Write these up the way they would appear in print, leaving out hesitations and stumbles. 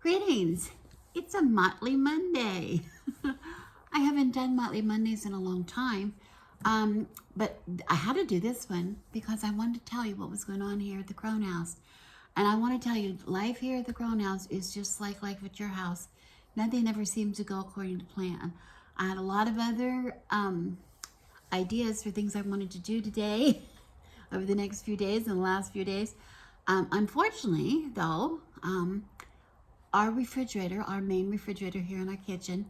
Greetings. It's a Motley Monday. I haven't done Motley Mondays in a long time, but I had to do this one because I wanted to tell you what was going on here at the Crone House. And I want to tell you, life here at the Crone House is just like life at your house. Nothing ever seems to go according to plan. I had a lot of other ideas for things I wanted to do today over the next few days and the last few days. Unfortunately, though, our refrigerator, our main refrigerator here in our kitchen,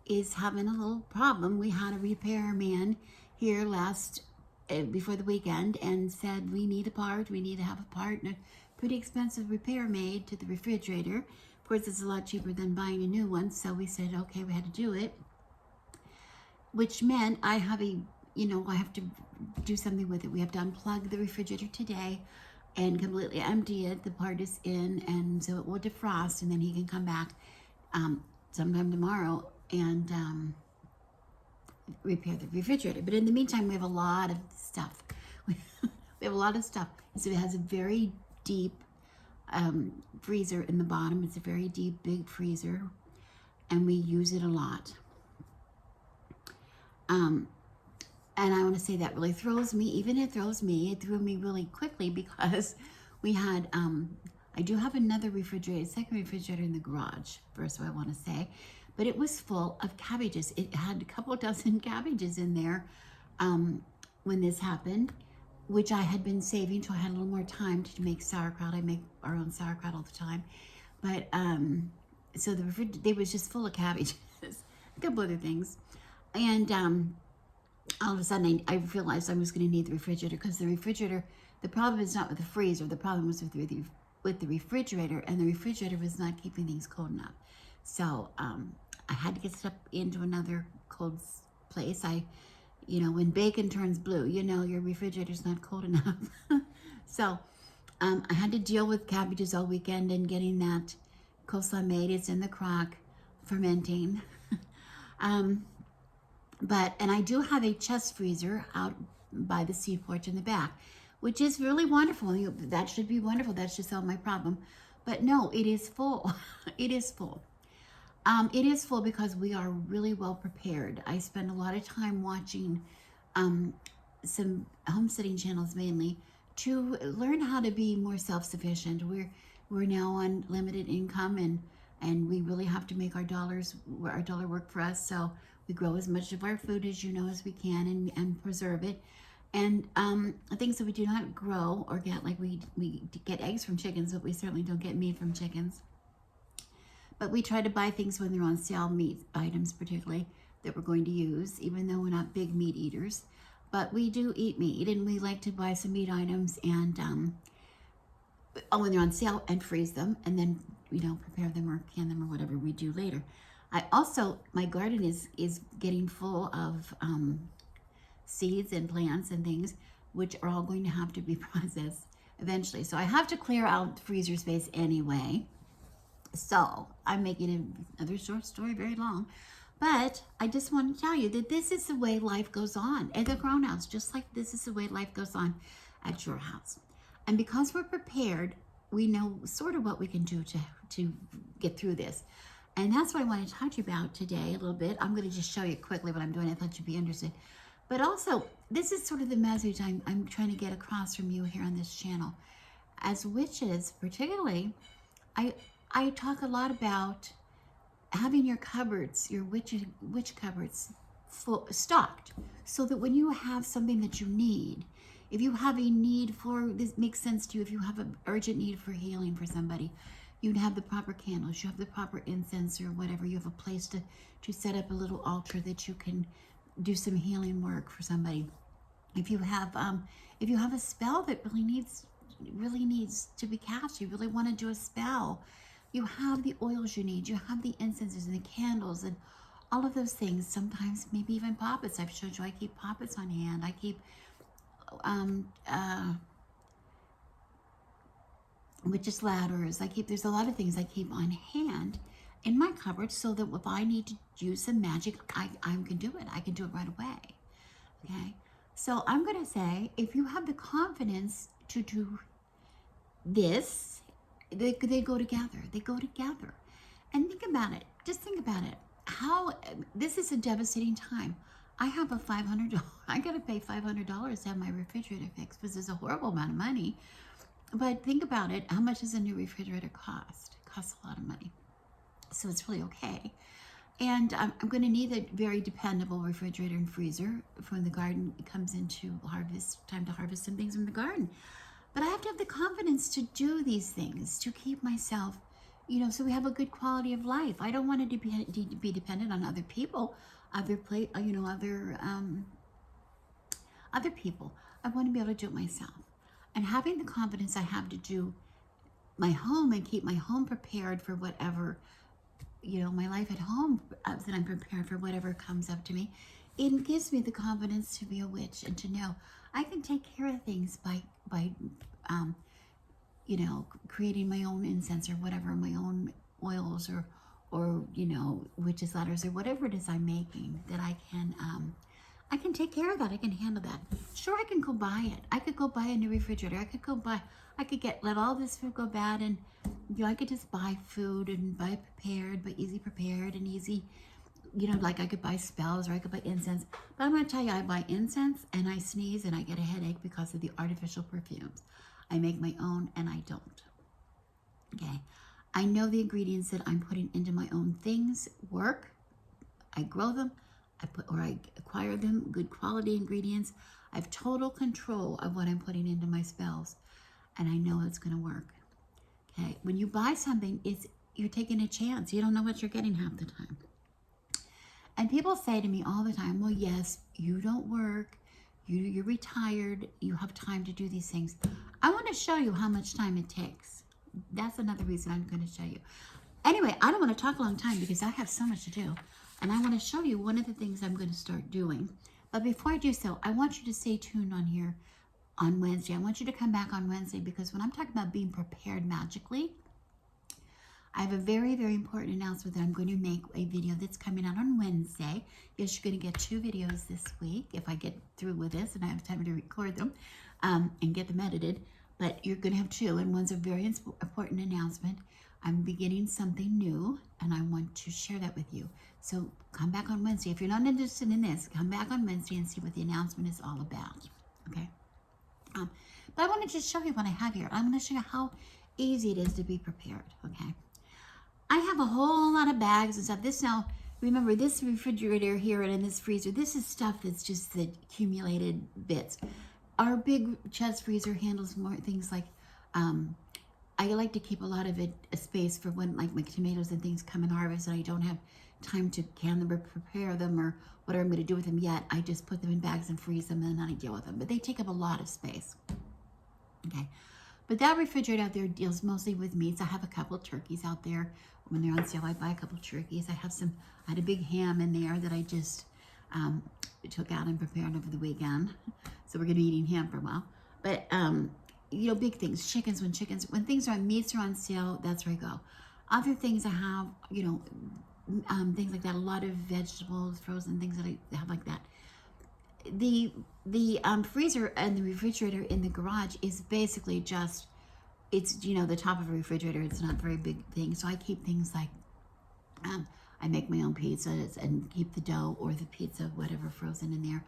is having a little problem. We had a repairman here before the weekend and said we need to have a part, and a pretty expensive repair made to the refrigerator. Of course, it's a lot cheaper than buying a new one, so we said, okay, we had to do it, which meant I have to do something with it. We have to unplug the refrigerator today and completely empty it. The part is in, and so it will defrost, and then he can come back sometime tomorrow and repair the refrigerator. But in the meantime, we have a lot of stuff. We have a lot of stuff. So it has a very deep freezer in the bottom. It's a very deep, big freezer, and we use it a lot. And I want to say that really throws me, it threw me really quickly because we had, I do have another second refrigerator in the garage, first I want to say, but it was full of cabbages. It had a couple dozen cabbages in there when this happened, which I had been saving till I had a little more time to make sauerkraut. I make our own sauerkraut all the time. But, so the refrigerator was just full of cabbages, a couple other things. And, all of a sudden I realized I was going to need the refrigerator, because the problem is not with the freezer, the problem was with the refrigerator, and the refrigerator was not keeping things cold enough. So I had to get stuff into another cold place. When bacon turns blue, your refrigerator's not cold enough. So I had to deal with cabbages all weekend and getting that coleslaw made. It's in the crock, fermenting. And I do have a chest freezer out by the sea porch in the back, which is really wonderful. That should be wonderful. That should solve my problem. But no, it is full. It is full. It is full because we are really well prepared. I spend a lot of time watching some homesteading channels mainly to learn how to be more self-sufficient. We're now on limited income, and we really have to make our dollar work for us. So we grow as much of our food as as we can, and preserve it. And things that we do not grow or get, like we get eggs from chickens, but we certainly don't get meat from chickens. But we try to buy things when they're on sale, meat items particularly, that we're going to use, even though we're not big meat eaters. But we do eat meat, and we like to buy some meat items and when they're on sale, and freeze them, and then prepare them or can them or whatever we do later. My garden is getting full of seeds and plants and things, which are all going to have to be processed eventually. So I have to clear out freezer space anyway. So I'm making another short story very long, but I just want to tell you that this is the way life goes on at the Crone House, just like this is the way life goes on at your house. And because we're prepared, we know sort of what we can do to get through this. And that's what I want to talk to you about today a little bit. I'm going to just show you quickly what I'm doing. I thought you'd be interested. But also, this is sort of the message I'm trying to get across from you here on this channel. As witches, particularly, I talk a lot about having your cupboards, your witch cupboards, stocked, so that when you have something that you need, if you have a need for, this makes sense to you, if you have an urgent need for healing for somebody, you'd have the proper candles, you have the proper incense or whatever, you have a place to set up a little altar that you can do some healing work for somebody. If you have a spell that really needs to be cast, you really want to do a spell, you have the oils you need, you have the incenses and the candles and all of those things. Sometimes maybe even poppets. I've showed you I keep poppets on hand. I keep witches' ladders. There's a lot of things I keep on hand in my cupboard, so that if I need to use some magic, I can do it. I can do it right away. Okay, so I'm going to say, if you have the confidence to do this they go together. They go together. And think about it. Just think about it. How this is a devastating time. I have a $500. I got to pay $500 to have my refrigerator fixed, which is a horrible amount of money. But think about it. How much does a new refrigerator cost? It costs a lot of money. So it's really okay. And I'm going to need a very dependable refrigerator and freezer for when the garden comes into harvest, time to harvest some things from the garden. But I have to have the confidence to do these things, to keep myself, so we have a good quality of life. I don't want to be dependent on other people, other people. I want to be able to do it myself. And having the confidence I have to do my home and keep my home prepared for whatever, my life at home, that I'm prepared for whatever comes up to me, it gives me the confidence to be a witch and to know I can take care of things by creating my own incense or whatever, my own oils or witches' ladders or whatever it is I'm making, that I can take care of that. I can handle that. Sure, I can go buy it. I could go buy a new refrigerator. I could let all this food go bad, and I could just buy food and buy easy prepared and easy, like I could buy spells or I could buy incense. But I'm going to tell you, I buy incense and I sneeze and I get a headache because of the artificial perfumes. I make my own and I don't. Okay. I know the ingredients that I'm putting into my own things work. I grow them. I acquire them, good quality ingredients. I have total control of what I'm putting into my spells, and I know it's going to work. Okay. When you buy something, you're taking a chance. You don't know what you're getting half the time. And people say to me all the time, well, yes, you don't work. You're retired. You have time to do these things. I want to show you how much time it takes. That's another reason I'm going to show you. Anyway, I don't want to talk a long time because I have so much to do. And I want to show you one of the things I'm going to start doing. But before I do so, I want you to stay tuned on here on Wednesday. I want you to come back on Wednesday because when I'm talking about being prepared magically, I have a very, very important announcement that I'm going to make a video that's coming out on Wednesday. Yes, you're going to get 2 videos this week if I get through with this and I have time to record them and get them edited. But you're going to have 2, and one's a very important announcement. I'm beginning something new, and I want to share that with you. So come back on Wednesday. If you're not interested in this, come back on Wednesday and see what the announcement is all about. Okay? But I want to just show you what I have here. I'm going to show you how easy it is to be prepared. Okay? I have a whole lot of bags and stuff. This now, remember, this refrigerator here and in this freezer, this is stuff that's just the accumulated bits. Our big chest freezer handles more things like, I like to keep a lot of it a space for when like my tomatoes and things come in harvest and I don't have time to can them or prepare them or whatever I'm going to do with them yet. I just put them in bags and freeze them and then I deal with them. But they take up a lot of space. Okay. But that refrigerator out there deals mostly with meats. I have a couple of turkeys out there. When they're on sale, I buy a couple of turkeys. I had a big ham in there that I just took out and prepared over the weekend. So we're going to be eating ham for a while. But, big things, chickens, when things are on, meats are on sale, that's where I go. Other things I have, things like that, a lot of vegetables, frozen things that I have like that. The freezer and the refrigerator in the garage is basically just, it's, the top of a refrigerator. It's not a very big thing. So I keep things like, I make my own pizzas and keep the dough or the pizza, whatever, frozen in there.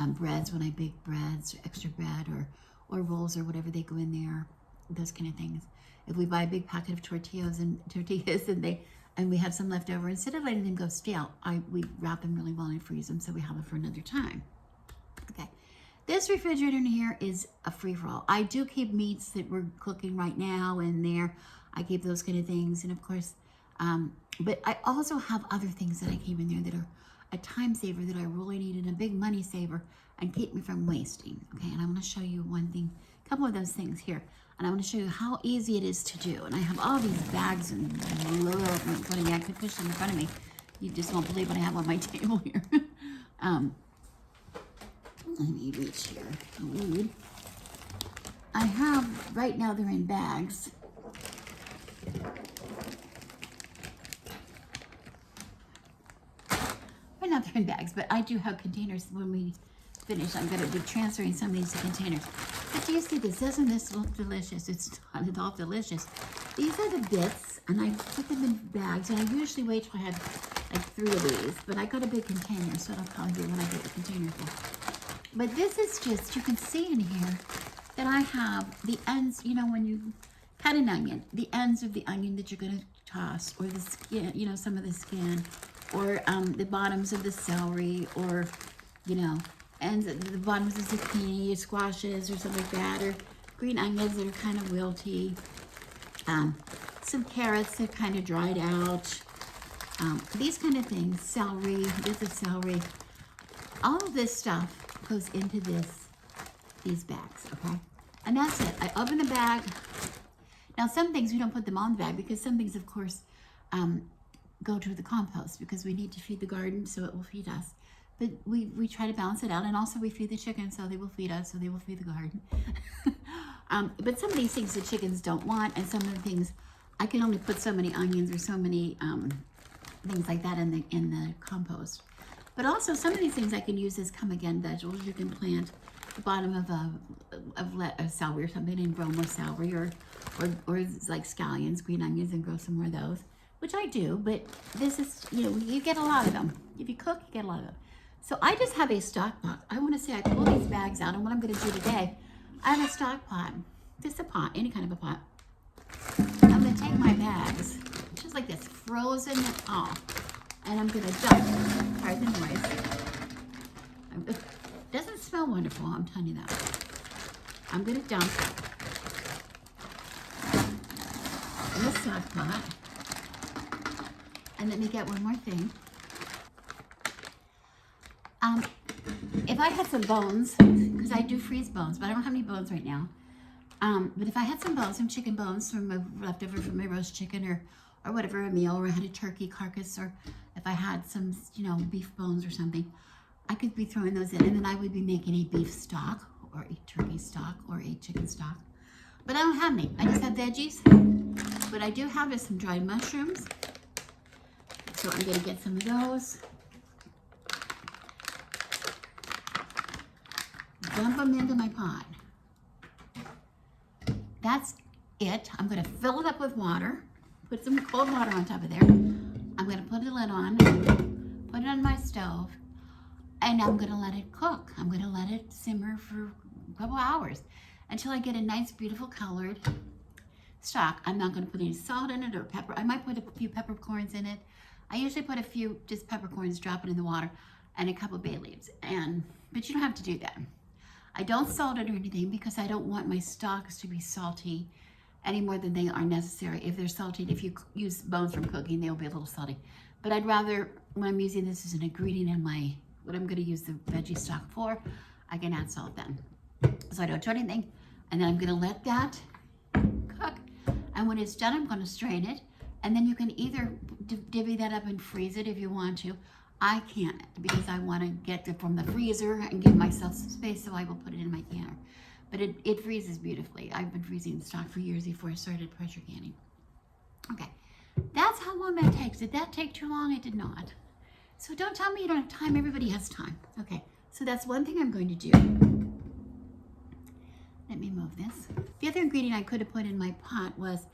Breads, when I bake breads, extra bread or rolls or whatever, they go in there, those kind of things. If we buy a big packet of tortillas and we have some left over, instead of letting them go stale, we wrap them really well and freeze them so we have them for another time. Okay, this refrigerator in here is a free-for-all. I do keep meats that we're cooking right now in there. I keep those kind of things, and of course, but I also have other things that I keep in there that are a time saver that I really need and a big money saver and keep me from wasting. Okay, and I want to show you one thing, a couple of those things here, and I want to show you how easy it is to do. And I have all these bags and I could push them in front of me. You just won't believe what I have on my table here. Let me reach here. I have, right now they're in bags. Right now they're in bags, but I do have containers when we finish. I'm going to be transferring some of these to containers. But do you see this? Doesn't this look delicious? It's not at all delicious. These are the bits, and I put them in bags, and I usually wait till I have like 3 of these, but I got a big container, so I'll tell you when I get the container full. But this is just, you can see in here that I have the ends, you know, when you cut an onion, the ends of the onion that you're gonna toss, or the skin, you know, some of the skin, or the bottoms of the celery, or, you know, ends at the bottoms of zucchini, squashes, or something like that, or green onions that are kind of wilty. Some carrots that kind of dried out. These kind of things, celery, this is celery. All of this stuff goes into these bags, okay? And that's it. I open the bag. Now, some things we don't put them on the bag because some things, of course, go to the compost because we need to feed the garden so it will feed us. But we try to balance it out, and also we feed the chickens so they will feed us, so they will feed the garden. But some of these things the chickens don't want, and some of the things I can only put so many onions or so many things like that in the compost. But also some of these things I can use as come again vegetables. You can plant the bottom of a celery or something and grow more celery, or like scallions, green onions, and grow some more of those, which I do. But this is, you know, you get a lot of them. If you cook, you get a lot of them. So I just have a stock pot. I want to say I pull these bags out, and what I'm going to do today, I have a stock pot, just a pot, any kind of a pot. I'm going to take my bags, just like this, frozen it all, and I'm going to dump. Pardon the noise. It doesn't smell wonderful, I'm telling you that. I'm going to dump in the stock pot. And let me get one more thing. If I had some bones, because I do freeze bones, but I don't have any bones right now. But if I had some bones, some chicken bones from a leftover from my roast chicken, or whatever, a meal, or I had a turkey carcass, or if I had some, you know, beef bones or something, I could be throwing those in, and then I would be making a beef stock, or a turkey stock, or a chicken stock. But I don't have any. I just have veggies. What I do have is some dried mushrooms. So I'm going to get some of those. Dump them into my pot. That's it. I'm going to fill it up with water. Put some cold water on top of there. I'm going to put a lid on. Put it on my stove. And I'm going to let it cook. I'm going to let it simmer for a couple hours until I get a nice, beautiful colored stock. I'm not going to put any salt in it or pepper. I might put a few peppercorns in it. I usually put a few just peppercorns, drop it in the water, and a couple bay leaves. But you don't have to do that. I don't salt it or anything because I don't want my stocks to be salty any more than they are necessary. If they're salty, if you use bones from cooking, they'll be a little salty. But I'd rather, when I'm using this as an ingredient in what I'm going to use the veggie stock for, I can add salt then. So I don't do anything. And then I'm going to let that cook. And when it's done, I'm going to strain it. And then you can either divvy that up and freeze it if you want to. I can't because I want to get it from the freezer and give myself some space, so I will put it in my canner. But it freezes beautifully. I've been freezing stock for years before I started pressure canning. Okay, that's how long that takes. Did that take too long? It did not. So don't tell me you don't have time. Everybody has time. Okay, so that's one thing I'm going to do. Let me move this. The other ingredient I could have put in my pot was,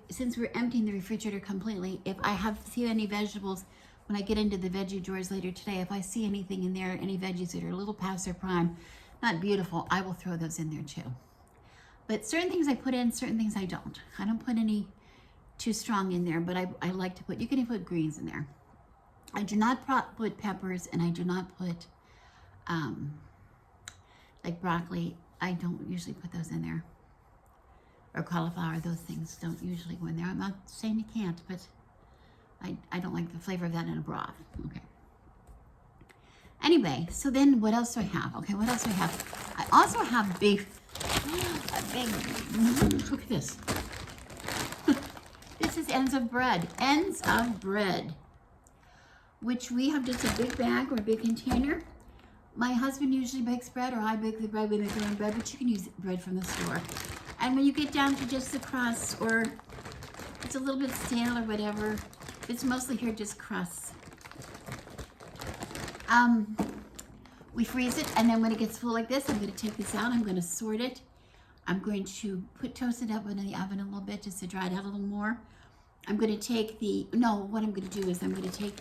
since we're emptying the refrigerator completely, if I see any vegetables, when I get into the veggie drawers later today, if I see anything in there, any veggies that are a little past their prime, not beautiful, I will throw those in there too. But certain things I put in, certain things I don't. I don't put any too strong in there, but I like to put, you can even put greens in there. I do not put peppers, and I do not put, like broccoli. I don't usually put those in there. Or cauliflower, those things don't usually go in there. I'm not saying you can't, but I don't like the flavor of that in a broth. Okay. Anyway, so then what else do I have? Okay, what else do I have? I also have beef. Look at this. This is ends of bread. Ends of bread. Which we have just a big bag or a big container. My husband usually bakes bread, or I bake the bread. We make our own bread, but you can use bread from the store. And when you get down to just the crust, or it's a little bit stale or whatever, it's mostly here just crusts. We freeze it, and then when it gets full like this, I'm going to take this out. I'm going to sort it. I'm going to toast it up in the oven a little bit just to dry it out a little more. I'm going to take what I'm going to do is I'm going to take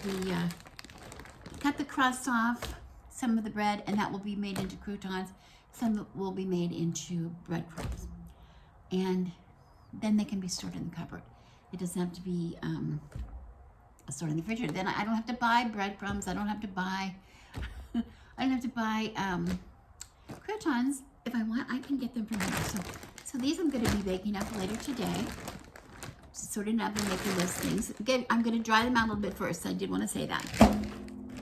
cut the crust off, some of the bread, and that will be made into croutons. Some will be made into breadcrumbs. And then they can be stored in the cupboard. It doesn't have to be stored in the refrigerator. Then I don't have to buy breadcrumbs. I don't have to buy croutons. If I want, I can get them from here. So these I'm going to be baking up later today. Sorting up and making those things. Again, I'm going to dry them out a little bit first. I did want to say that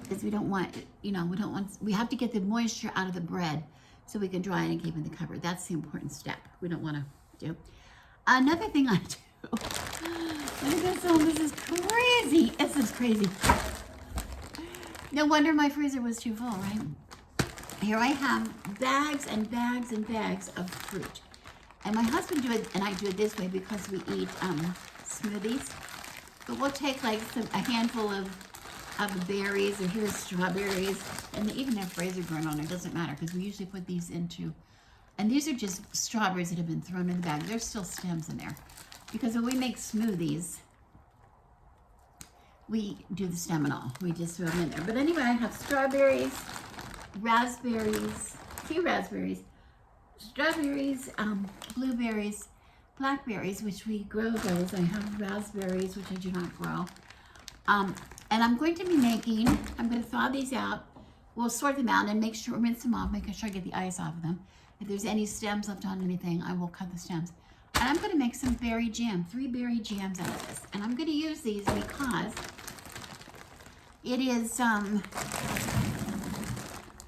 because we don't want, we have to get the moisture out of the bread so we can dry it and keep it in the cupboard. That's the important step. We don't want to do. Another thing I do. Look at this one. This is crazy. This is crazy. No wonder my freezer was too full, right? Here I have bags and bags and bags of fruit. And my husband do it, and I do it this way because we eat smoothies. But we'll take like a handful of berries, or here's strawberries, and they even have Fraser burn on it. It doesn't matter because we usually put these into, and these are just strawberries that have been thrown in the bag. There's still stems in there. Because when we make smoothies, we do the stem and all. We just throw them in there. But anyway, I have strawberries, raspberries, a few raspberries, strawberries, blueberries, blackberries, which we grow those. I have raspberries, which I do not grow. And I'm going to thaw these out. We'll sort them out and make sure, rinse them off, making sure I get the ice off of them. If there's any stems left on anything, I will cut the stems. And I'm going to make some berry jam, 3 berry jams out of this. And I'm going to use these because it is,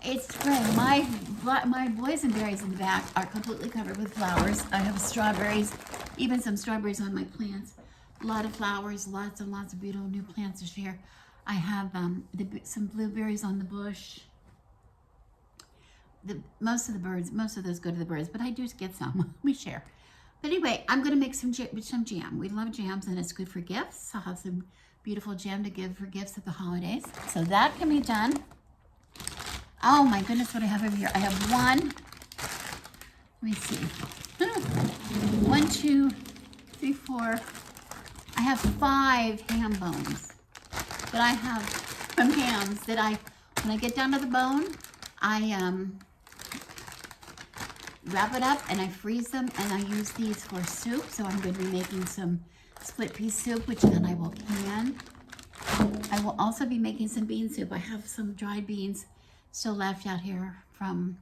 it's spring. My boysenberries in the back are completely covered with flowers. I have strawberries, even some strawberries on my plants. A lot of flowers, lots and lots of beautiful new plants this year. I have some blueberries on the bush. Most of those go to the birds, but I do get some. We share. But anyway, I'm going to make some jam. We love jams, and it's good for gifts. I'll have some beautiful jam to give for gifts at the holidays. So that can be done. Oh my goodness, what I have over here. I have one. Let me see. 1, 2, 3, 4. I have 5 ham bones. But I have some hams that when I get down to the bone, I wrap it up and I freeze them, and I use these for soup. So I'm going to be making some split pea soup, which then I will can. I will also be making some bean soup. I have some dried beans still left out here from,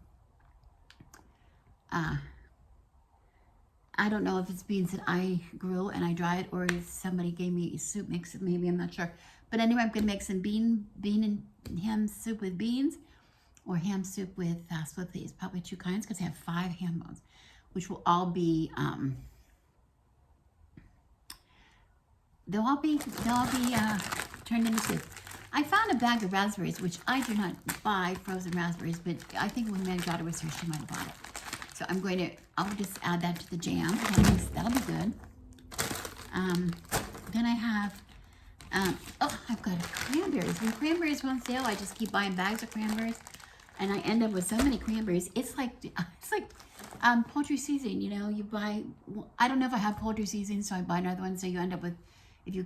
I don't know if it's beans that I grew and I dried, or if somebody gave me a soup mix, maybe, I'm not sure. But anyway, I'm going to make some bean and ham soup with beans, or ham soup with split peas, probably 2 kinds, because I have 5 ham bones, which will all be, they'll all be turned into soup. I found a bag of raspberries, which I do not buy frozen raspberries, but I think when my daughter was here, she might have bought it. So I'll just add that to the jam. That'll be good. Then I have, I've got cranberries. When cranberries are on sale, I just keep buying bags of cranberries, and I end up with so many cranberries. It's like poultry seasoning. You buy. I don't know if I have poultry seasoning, so I buy another one. So you end up with, if you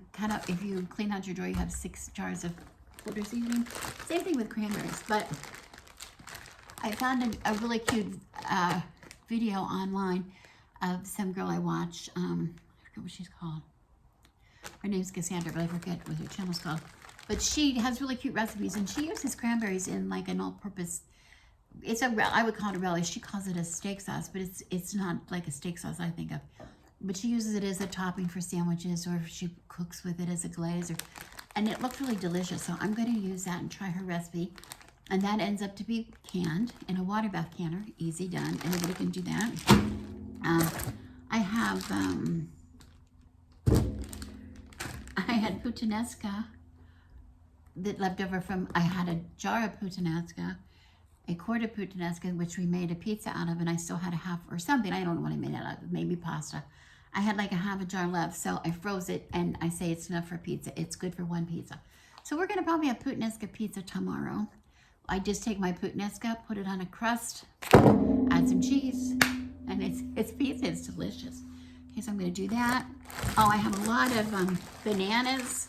clean out your drawer, you have 6 jars of poultry seasoning. Same thing with cranberries. But I found a really cute video online of some girl I watch. I forget what she's called. Her name's Cassandra, but I forget what her channel's called. But she has really cute recipes, and she uses cranberries in like an all-purpose. I would call it a relish. She calls it a steak sauce, but it's not like a steak sauce I think of. But she uses it as a topping for sandwiches, or she cooks with it as a glaze, and it looks really delicious. So I'm going to use that and try her recipe. And that ends up to be canned in a water bath canner. Easy done. Anybody can do that. I had puttanesca that left over from, I had a jar of puttanesca, a quart of puttanesca, which we made a pizza out of, and I still had a half or something. I don't know what I made it out of. Maybe pasta. I had like a half a jar left, so I froze it, and I say it's enough for pizza. It's good for 1 pizza. So we're going to probably have puttanesca pizza tomorrow. I just take my puttanesca, put it on a crust, add some cheese, and and it's pizza. It's delicious. Okay, so I'm going to do that. Oh, I have a lot of bananas.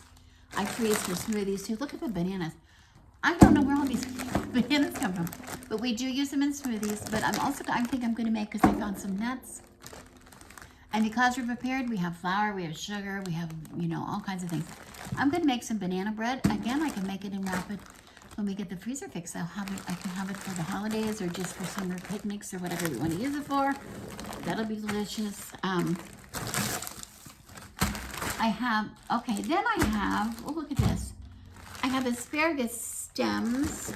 I freeze for smoothies too. Look at the bananas. I don't know where all these bananas come from, but we do use them in smoothies. But I think I'm going to make, because I found some nuts. And because we're prepared, we have flour, we have sugar, we have, all kinds of things. I'm going to make some banana bread. Again, I can make it and wrap it when we get the freezer fixed. I can have it for the holidays or just for summer picnics or whatever we want to use it for. That'll be delicious. Oh, look at this. I have asparagus stems,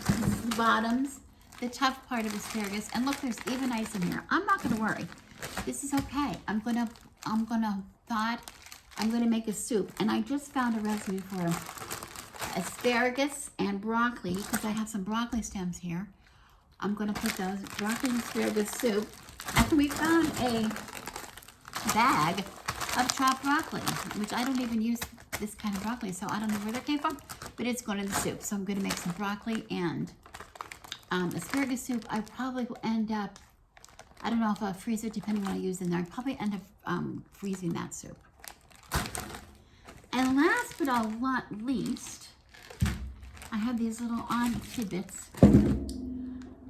the bottoms, the tough part of asparagus. And look, there's even ice in here. I'm not going to worry. This is okay. I'm gonna make a soup, and I just found a recipe for asparagus and broccoli, because I have some broccoli stems here. I'm gonna put those broccoli and asparagus soup, and we found a bag of chopped broccoli, which I don't even use this kind of broccoli, so I don't know where that came from, but it's going in the soup. So I'm gonna make some broccoli and asparagus soup. I probably will end up, I don't know if I'll freeze it, depending on what I use in there. I'd probably end up freezing that soup. And last but not least, I have these little odd tidbits.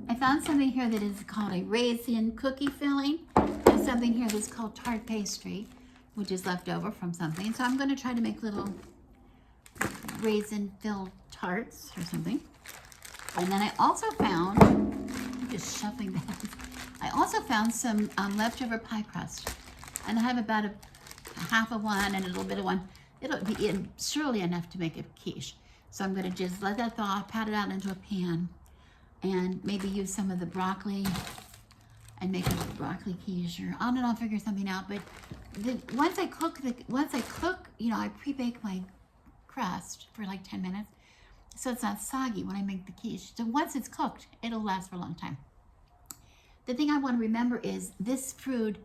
I found something here that is called a raisin cookie filling, and something here that's called tart pastry, which is left over from something. So I'm going to try to make little raisin-filled tarts or something. And then I also found, I'm just shuffling that. I also found some leftover pie crust, and I have about a half of one and a little bit of one. It'll be surely enough to make a quiche. So I'm going to just let that thaw, pat it out into a pan, and maybe use some of the broccoli and make a broccoli quiche, or I don't know, I'll figure something out. But once I cook, I pre-bake my crust for like 10 minutes, so it's not soggy when I make the quiche. So once it's cooked, it'll last for a long time. The thing I want to remember is this food,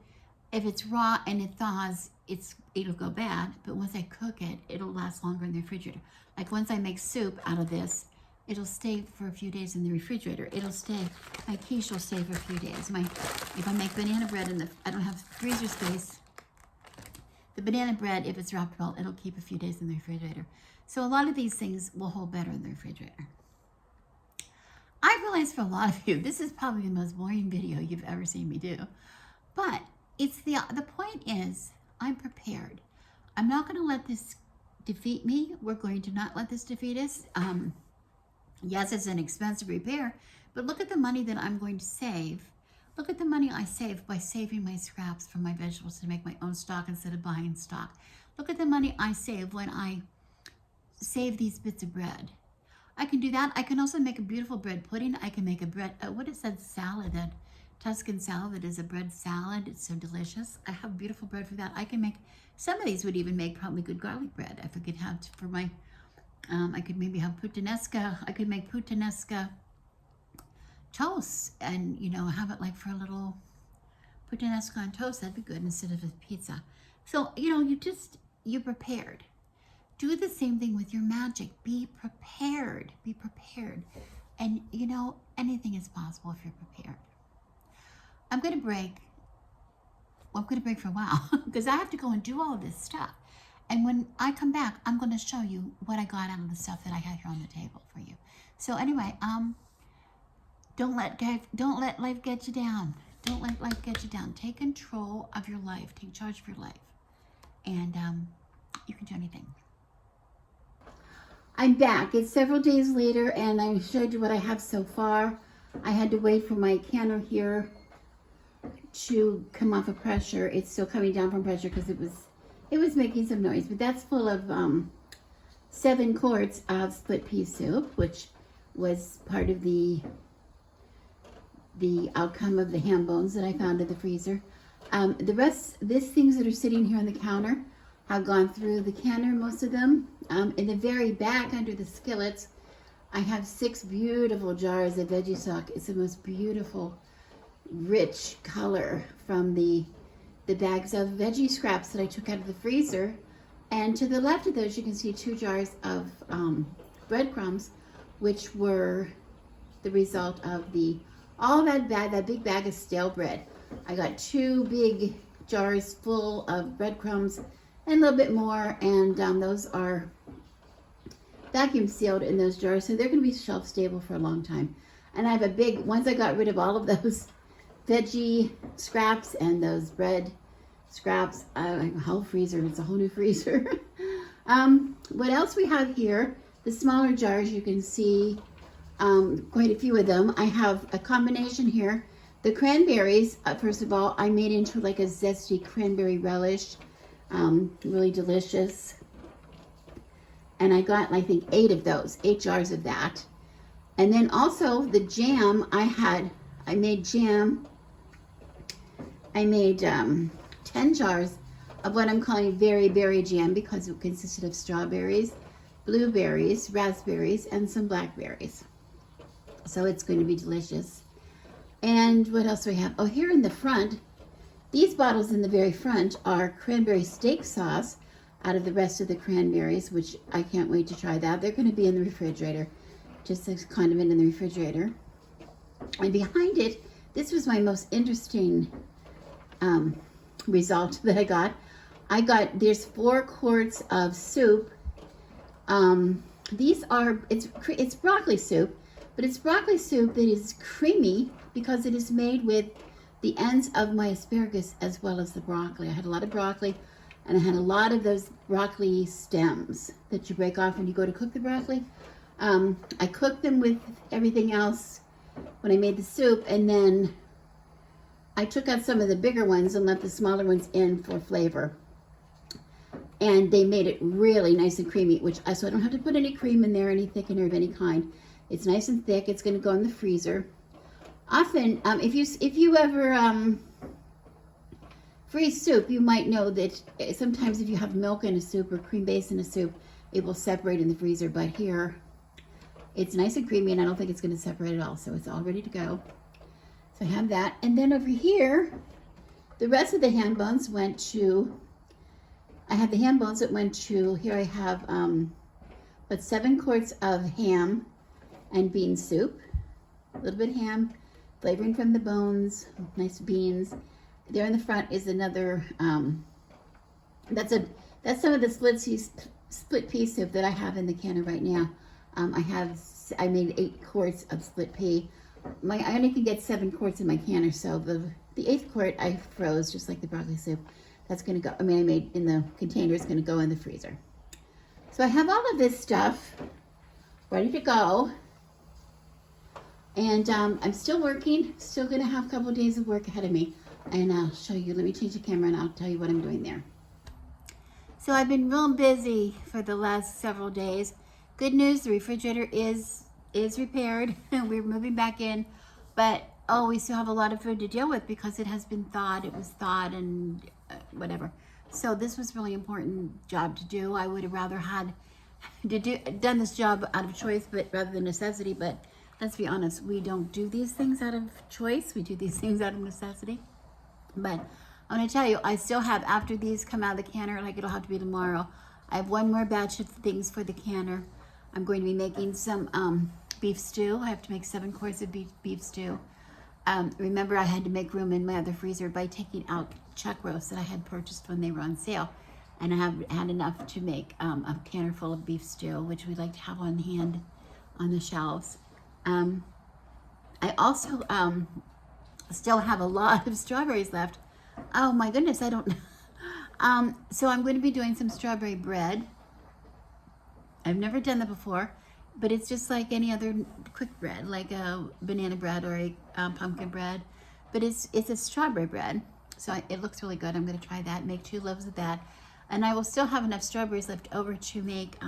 if it's raw and it thaws, it'll go bad, but once I cook it, it'll last longer in the refrigerator. Like once I make soup out of this, it'll stay for a few days in the refrigerator. My quiche will stay for a few days. If I make banana bread I don't have freezer space, the banana bread, if it's wrapped well, it'll keep a few days in the refrigerator. So a lot of these things will hold better in the refrigerator. I realize for a lot of you, this is probably the most boring video you've ever seen me do. But the point is, I'm prepared. I'm not going to let this defeat me. We're going to not let this defeat us. Yes, it's an expensive repair, but look at the money that I'm going to save. Look at the money I save by saving my scraps from my vegetables to make my own stock instead of buying stock. Look at the money I save when I save these bits of bread. I can do that. I can also make a beautiful bread pudding. I can make a bread, salad, that Tuscan salad that is a bread salad. It's so delicious. I have beautiful bread for that. I can make, some of these would even make probably good garlic bread if I could have for my, I could maybe have puttanesca. I could make puttanesca toast and, have it like for a little puttanesca on toast. That'd be good instead of a pizza. So, you're prepared. Do the same thing with your magic. Be prepared. Be prepared. And, anything is possible if you're prepared. I'm going to break. Well, I'm going to break for a while because I have to go and do all of this stuff. And when I come back, I'm going to show you what I got out of the stuff that I had here on the table for you. So anyway, don't let life get you down. Don't let life get you down. Take control of your life. Take charge of your life. And you can do anything. I'm back. It's several days later, and I showed you what I have so far. I had to wait for my canner here to come off of pressure. It's still coming down from pressure because it was making some noise. But that's full of 7 quarts of split pea soup, which was part of the outcome of the ham bones that I found in the freezer. The rest, these things that are sitting here on the counter, have gone through the canner, most of them. In the very back under the skillets, I have 6 beautiful jars of veggie stock. It's the most beautiful, rich color from the bags of veggie scraps that I took out of the freezer. And to the left of those, you can see 2 jars of breadcrumbs, which were the result of that big bag of stale bread. I got 2 big jars full of breadcrumbs and a little bit more, and those are vacuum sealed in those jars, so they're going to be shelf stable for a long time. And I have a big, once I got rid of all of those veggie scraps and those bread scraps, a whole freezer, it's a whole new freezer. What else we have here, the smaller jars, you can see quite a few of them. I have a combination here. The cranberries, first of all, I made into like a zesty cranberry relish, really delicious. And I got, I think, 8 of those, 8 jars of that. And then also the jam, I made jam. I made 10 jars of what I'm calling very berry jam because it consisted of strawberries, blueberries, raspberries, and some blackberries. So it's going to be delicious. And what else do we have? Oh, here in the front, these bottles in the very front are cranberry steak sauce out of the rest of the cranberries, which I can't wait to try that. They're going to be in the refrigerator, just as condiment in the refrigerator. And behind it, this was my most interesting result that I got, there's 4 quarts of soup. These are, it's broccoli soup, but it's broccoli soup that is creamy because it is made with the ends of my asparagus as well as the broccoli. I had a lot of broccoli, and I had a lot of those broccoli stems that you break off when you go to cook the broccoli. I cooked them with everything else when I made the soup, and then I took out some of the bigger ones and left the smaller ones in for flavor. And they made it really nice and creamy, so I don't have to put any cream in there, any thickener of any kind. It's nice and thick. It's going to go in the freezer. Often, if you ever freeze soup, you might know that sometimes if you have milk in a soup or cream base in a soup, it will separate in the freezer. But here, it's nice and creamy, and I don't think it's going to separate at all. So it's all ready to go. So I have that. And then over here, the rest of the ham bones went to, I have the ham bones that went to, here I have 7 quarts of ham and bean soup. A little bit of ham, flavoring from the bones, nice beans. There in the front is another, that's some of the split pea soup that I have in the canner right now. I made 8 quarts of split pea. I only can get 7 quarts in my canner, so the 8th quart I froze, just like the broccoli soup. That's gonna go, I made in the container, it's gonna go in the freezer. So I have all of this stuff ready to go. And I'm still working, still gonna have a couple of days of work ahead of me. And I'll show you, let me change the camera and I'll tell you what I'm doing there. So I've been real busy for the last several days. Good news, the refrigerator is repaired. We're moving back in, but we still have a lot of food to deal with because it has been thawed. It was thawed and whatever. So this was really important job to do. I would have rather had done this job out of choice, but rather than necessity. But let's be honest, we don't do these things out of choice. We do these things out of necessity. But I'm going to tell you, I still have, after these come out of the canner, like it'll have to be tomorrow, I have one more batch of things for the canner. I'm going to be making some beef stew. I have to make 7 quarts of beef stew. Remember, I had to make room in my other freezer by taking out chuck roasts that I had purchased when they were on sale. And I have had enough to make a canner full of beef stew, which we like to have on hand on the shelves. I also still have a lot of strawberries left. Oh my goodness, I don't know. So I'm going to be doing some strawberry bread. I've never done that before, but it's just like any other quick bread, like a banana bread or a pumpkin bread, but it's a strawberry bread. So it looks really good. I'm going to try that, make 2 loaves of that. And I will still have enough strawberries left over to make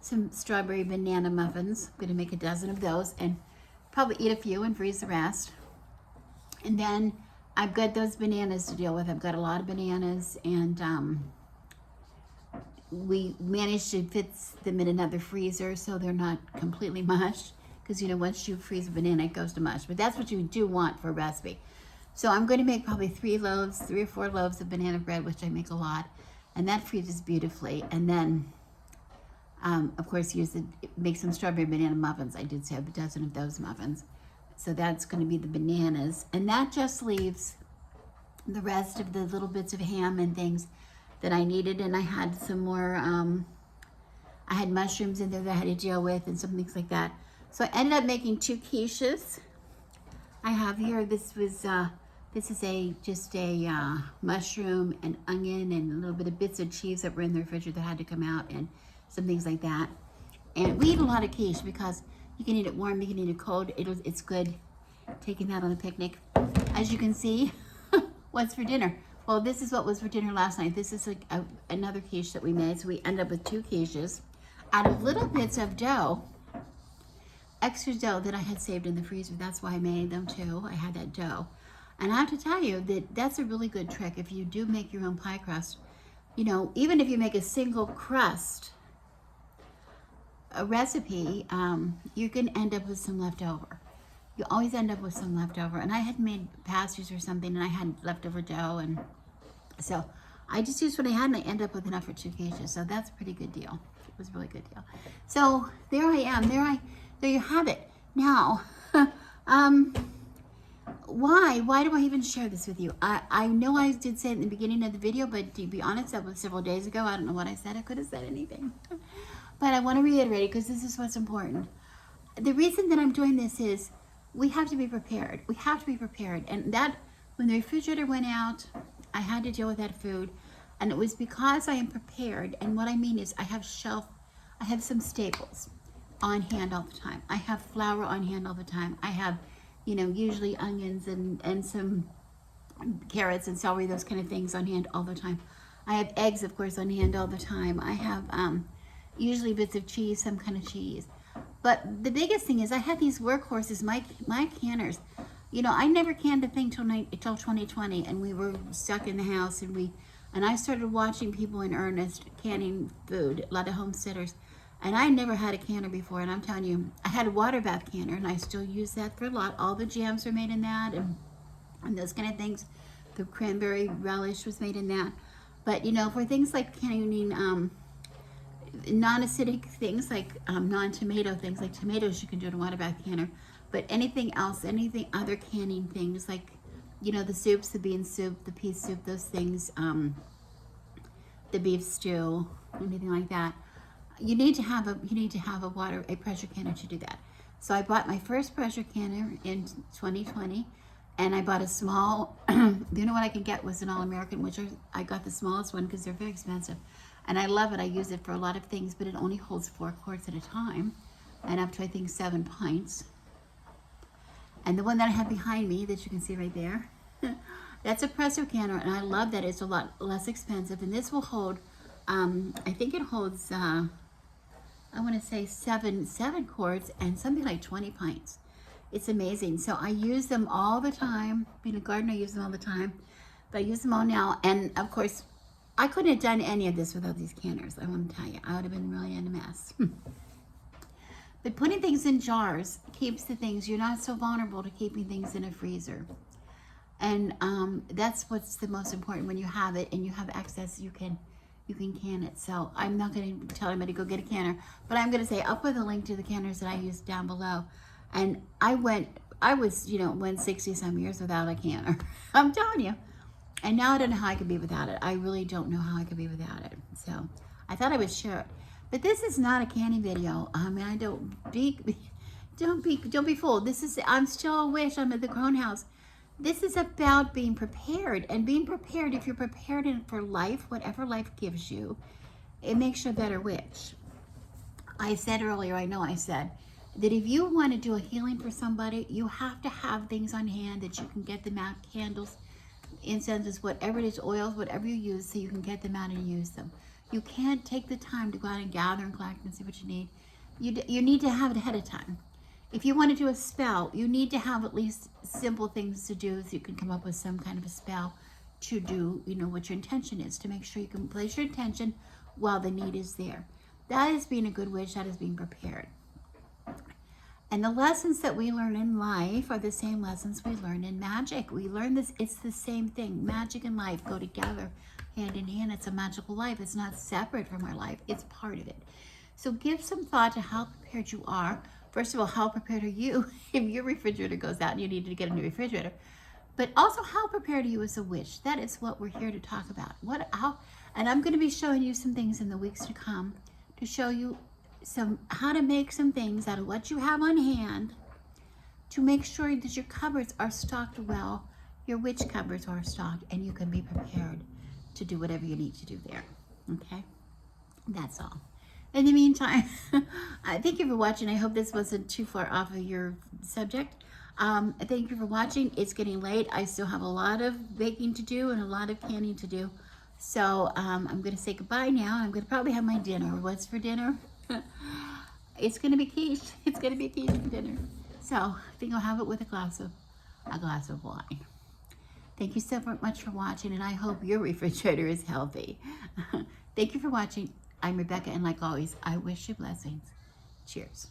some strawberry banana muffins. I'm going to make a dozen of those and probably eat a few and freeze the rest. And then I've got those bananas to deal with. I've got a lot of bananas, and we managed to fit them in another freezer so they're not completely mushed. Because, you know, once you freeze a banana, it goes to mush. But that's what you do want for a recipe. So I'm going to make probably 3 or 4 loaves of banana bread, which I make a lot. And that freezes beautifully. And then, of course, make some strawberry banana muffins. I did say I have a dozen of those muffins. So that's going to be the bananas. And that just leaves the rest of the little bits of ham and things that I needed. And I had some more, I had mushrooms in there that I had to deal with and some things like that. So I ended up making 2 quiches. I have here, this is just a mushroom and onion and a little bit of bits of cheese that were in the refrigerator that had to come out and some things like that. And we eat a lot of quiche because you can eat it warm, you can eat it cold. It's good taking that on a picnic. As you can see, what's for dinner? Well, this is what was for dinner last night. This is another quiche that we made. So we end up with 2 quiches out of little bits of dough, extra dough that I had saved in the freezer. That's why I made them too. I had that dough. And I have to tell you that that's a really good trick. If you do make your own pie crust, you know, even if you make a single crust, a recipe, you're going to end up with some leftover. You always end up with some leftover. And I had made pastries or something and I had leftover dough. And so I just used what I had and I end up with enough for 2 quiches. So that's a pretty good deal. It was a really good deal. So there I am. There you have it. Now, why do I even share this with you? I know I did say it in the beginning of the video, but to be honest, that was several days ago. I don't know what I said. I could have said anything. But I want to reiterate it because this is what's important. The reason that I'm doing this is we have to be prepared. We have to be prepared. And that, when the refrigerator went out, I had to deal with that food. And it was because I am prepared. And what I mean is I have some staples on hand all the time. I have flour on hand all the time. I have, you know, usually onions and some carrots and celery, those kind of things on hand all the time. I have eggs, of course, on hand all the time. I have usually bits of cheese, some kind of cheese. But the biggest thing is I had these workhorses, my canners. You know, I never canned a thing till 2020, and we were stuck in the house, and I started watching people in earnest canning food, a lot of homesteaders. And I never had a canner before, and I'm telling you, I had a water bath canner, and I still use that for a lot. All the jams are made in that, and those kind of things. The cranberry relish was made in that. But, you know, for things like canning non-acidic things, like non-tomato things, like tomatoes, you can do in a water bath canner. But anything else, anything other canning things, like, you know, the soups, the bean soup, the pea soup, those things, the beef stew, anything like that. You need to have a pressure canner to do that. So I bought my first pressure canner in 2020, and I bought a small. You know what I could get was an All-American, which I got the smallest one because they're very expensive, and I love it. I use it for a lot of things, but it only holds 4 quarts at a time, and up to I think 7 pints. And the one that I have behind me, that you can see right there, that's a pressure canner, and I love that. It's a lot less expensive, and this will hold. I think it holds. I want to say 7 quarts and something like 20 pints. It's amazing. So I use them all the time. Being a gardener, I use them all the time. But I use them all now. And of course, I couldn't have done any of this without these canners. I want to tell you, I would have been really in a mess. But putting things in jars keeps the things, you're not so vulnerable to keeping things in a freezer. And that's what's the most important. When you have it and you have excess, you can can it. So I'm not going to tell anybody to go get a canner, but I'm going to say I'll put a link to the canners that I use down below. And I was, you know, went 60 some years without a canner. I'm telling you. And now I don't know how I could be without it. I really don't know how I could be without it. So I thought I would share it. But this is not a canning video. I mean, don't be fooled. I'm still a witch. I'm at the Crone House. This is about being prepared, and being prepared. If you're prepared for life, whatever life gives you, it makes you a better witch. I said earlier, I said, that if you want to do a healing for somebody, you have to have things on hand that you can get them out, candles, incenses, whatever it is, oils, whatever you use, so you can get them out and use them. You can't take the time to go out and gather and collect and see what you need. You need to have it ahead of time. If you want to do a spell, you need to have at least simple things to do so you can come up with some kind of a spell to do, you know, what your intention is, to make sure you can place your intention while the need is there. That is being a good witch. That is being prepared. And the lessons that we learn in life are the same lessons we learn in magic. We learn this, it's the same thing. Magic and life go together hand in hand. It's a magical life. It's not separate from our life. It's part of it. So give some thought to how prepared you are. First of all, how prepared are you if your refrigerator goes out and you need to get a new refrigerator? But also, how prepared are you as a witch? That is what we're here to talk about. And I'm going to be showing you some things in the weeks to come to show you how to make some things out of what you have on hand to make sure that your cupboards are stocked well, your witch cupboards are stocked, and you can be prepared to do whatever you need to do there. Okay? That's all. In the meantime, thank you for watching. I hope this wasn't too far off of your subject. Thank you for watching. It's getting late. I still have a lot of baking to do and a lot of canning to do. So I'm going to say goodbye now. I'm going to probably have my dinner. What's for dinner? It's going to be quiche. It's going to be quiche for dinner. So I think I'll have it with a glass of wine. Thank you so much for watching, and I hope your refrigerator is healthy. Thank you for watching. I'm Rebecca, and like always, I wish you blessings. Cheers.